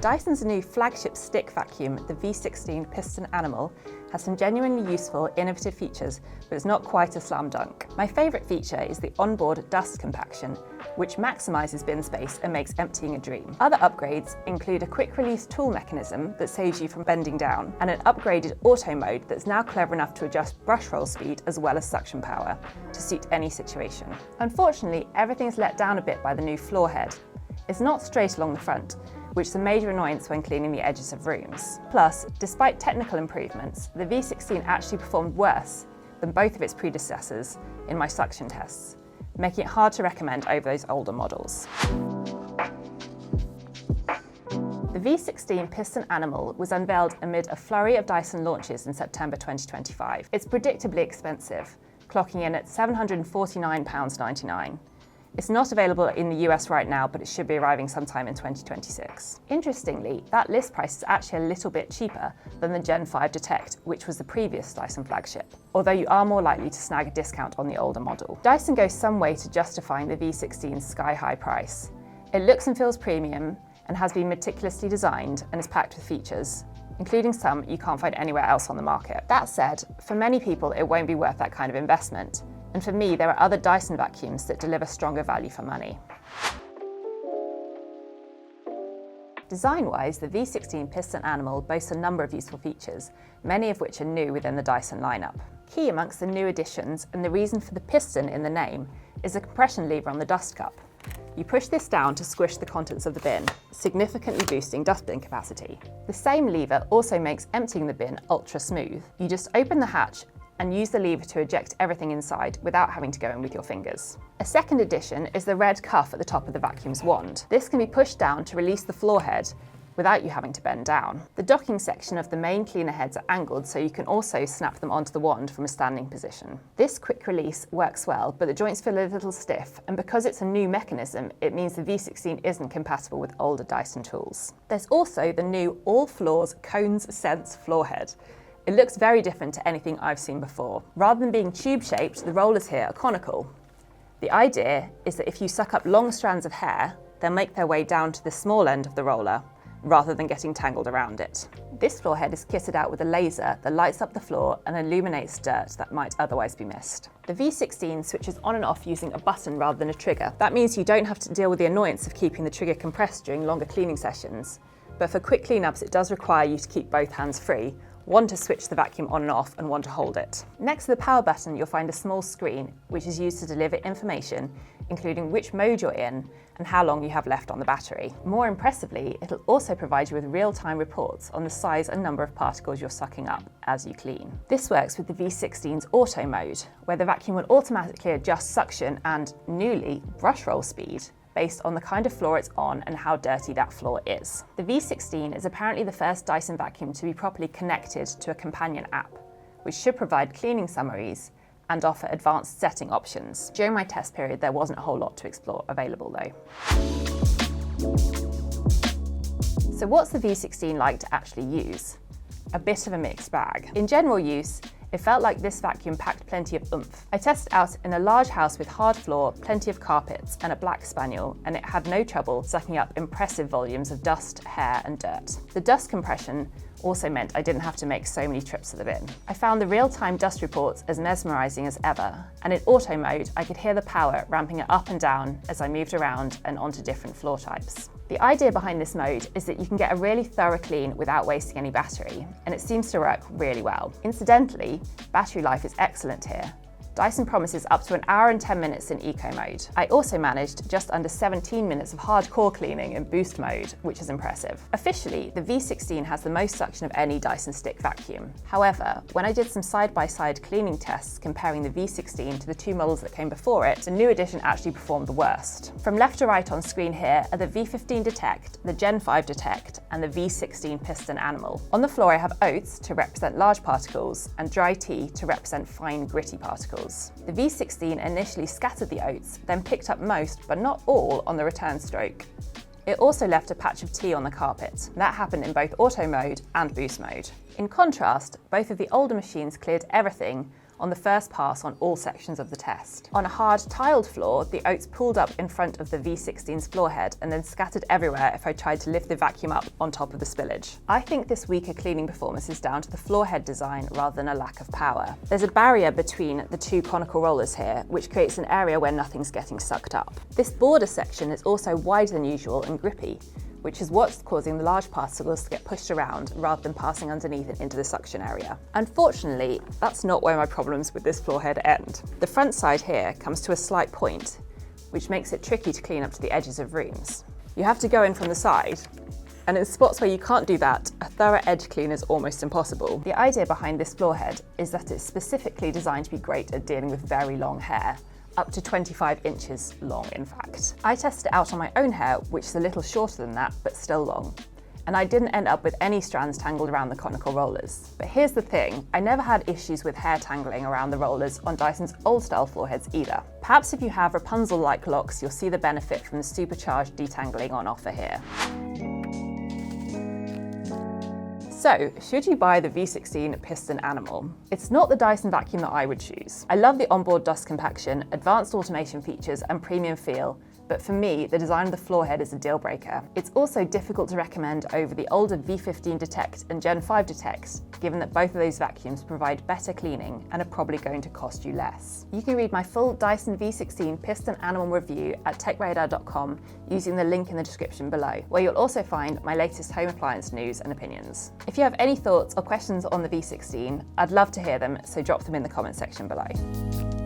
Dyson's new flagship stick vacuum, the V16 Piston Animal, has some genuinely useful, innovative features, but it's not quite a slam dunk. My favourite feature is the onboard dust compaction, which maximises bin space and makes emptying a dream. Other upgrades include a quick-release tool mechanism that saves you from bending down, and an upgraded auto mode that's now clever enough to adjust brush roll speed as well as suction power to suit any situation. Unfortunately, everything is let down a bit by the new floor head. It's not straight along the front, which is a major annoyance when cleaning the edges of rooms. Plus, despite technical improvements, the V16 actually performed worse than both of its predecessors in my suction tests, making it hard to recommend over those older models. The V16 Piston Animal was unveiled amid a flurry of Dyson launches in September 2025. It's predictably expensive, clocking in at £749.99. It's not available in the US right now, but it should be arriving sometime in 2026. Interestingly, that list price is actually a little bit cheaper than the Gen 5 Detect, which was the previous Dyson flagship, although you are more likely to snag a discount on the older model. Dyson goes some way to justifying the V16's sky-high price. It looks and feels premium and has been meticulously designed and is packed with features, including some you can't find anywhere else on the market. That said, for many people it won't be worth that kind of investment. And for me, there are other Dyson vacuums that deliver stronger value for money. Design-wise, the V16 Piston Animal boasts a number of useful features, many of which are new within the Dyson lineup. Key amongst the new additions, and the reason for the piston in the name, is the compression lever on the dust cup. You push this down to squish the contents of the bin, significantly boosting dustbin capacity. The same lever also makes emptying the bin ultra smooth. You just open the hatch and use the lever to eject everything inside without having to go in with your fingers. A second addition is the red cuff at the top of the vacuum's wand. This can be pushed down to release the floor head without you having to bend down. The docking section of the main cleaner heads are angled, so you can also snap them onto the wand from a standing position. This quick release works well, but the joints feel a little stiff, and because it's a new mechanism, it means the V16 isn't compatible with older Dyson tools. There's also the new All Floors Cones Sense floor head. It looks very different to anything I've seen before. Rather than being tube-shaped, the rollers here are conical. The idea is that if you suck up long strands of hair, they'll make their way down to the small end of the roller, rather than getting tangled around it. This floor head is kitted out with a laser that lights up the floor and illuminates dirt that might otherwise be missed. The V16 switches on and off using a button rather than a trigger. That means you don't have to deal with the annoyance of keeping the trigger compressed during longer cleaning sessions, but for quick cleanups it does require you to keep both hands free, one to switch the vacuum on and off and one to hold it. Next to the power button, you'll find a small screen which is used to deliver information, including which mode you're in and how long you have left on the battery. More impressively, it'll also provide you with real-time reports on the size and number of particles you're sucking up as you clean. This works with the V16's auto mode, where the vacuum will automatically adjust suction and, newly, brush roll speed based on the kind of floor it's on and how dirty that floor is. The V16 is apparently the first Dyson vacuum to be properly connected to a companion app, which should provide cleaning summaries and offer advanced setting options. During my test period, there wasn't a whole lot to explore available though. So what's the V16 like to actually use? A bit of a mixed bag. In general use, it felt like this vacuum packed plenty of oomph. I tested out in a large house with hard floor, plenty of carpets, and a black spaniel, and it had no trouble sucking up impressive volumes of dust, hair, and dirt. The dust compression also meant I didn't have to make so many trips to the bin. I found the real-time dust reports as mesmerising as ever, and in auto mode, I could hear the power ramping it up and down as I moved around and onto different floor types. The idea behind this mode is that you can get a really thorough clean without wasting any battery, and it seems to work really well. Incidentally, battery life is excellent here. Dyson promises up to 1 hour and 10 minutes in eco mode. I also managed just under 17 minutes of hardcore cleaning in boost mode, which is impressive. Officially, the V16 has the most suction of any Dyson stick vacuum. However, when I did some side-by-side cleaning tests comparing the V16 to the two models that came before it, the new edition actually performed the worst. From left to right on screen here are the V15 Detect, the Gen 5 Detect, and the V16 Piston Animal. On the floor I have oats to represent large particles and dry tea to represent fine gritty particles. The V16 initially scattered the oats, then picked up most, but not all, on the return stroke. It also left a patch of tea on the carpet. That happened in both auto mode and boost mode. In contrast, both of the older machines cleared everything on the first pass on all sections of the test. On a hard, tiled floor, the oats pooled up in front of the V16's floor head and then scattered everywhere if I tried to lift the vacuum up on top of the spillage. I think this weaker cleaning performance is down to the floor head design rather than a lack of power. There's a barrier between the two conical rollers here, which creates an area where nothing's getting sucked up. This border section is also wider than usual and grippy, which is what's causing the large particles to get pushed around rather than passing underneath and into the suction area. Unfortunately, that's not where my problems with this floor head end. The front side here comes to a slight point, which makes it tricky to clean up to the edges of rooms. You have to go in from the side, and in spots where you can't do that, a thorough edge clean is almost impossible. The idea behind this floor head is that it's specifically designed to be great at dealing with very long hair, up to 25 inches long, in fact. I tested it out on my own hair, which is a little shorter than that, but still long. And I didn't end up with any strands tangled around the conical rollers. But here's the thing, I never had issues with hair tangling around the rollers on Dyson's old style floor heads either. Perhaps if you have Rapunzel-like locks, you'll see the benefit from the supercharged detangling on offer here. So, should you buy the V16 Piston Animal? It's not the Dyson vacuum that I would choose. I love the onboard dust compaction, advanced automation features and premium feel, but for me, the design of the floor head is a deal breaker. It's also difficult to recommend over the older V15 Detect and Gen 5 Detect, given that both of those vacuums provide better cleaning and are probably going to cost you less. You can read my full Dyson V16 Piston Animal review at TechRadar.com using the link in the description below, where you'll also find my latest home appliance news and opinions. If you have any thoughts or questions on the V16, I'd love to hear them, so drop them in the comment section below.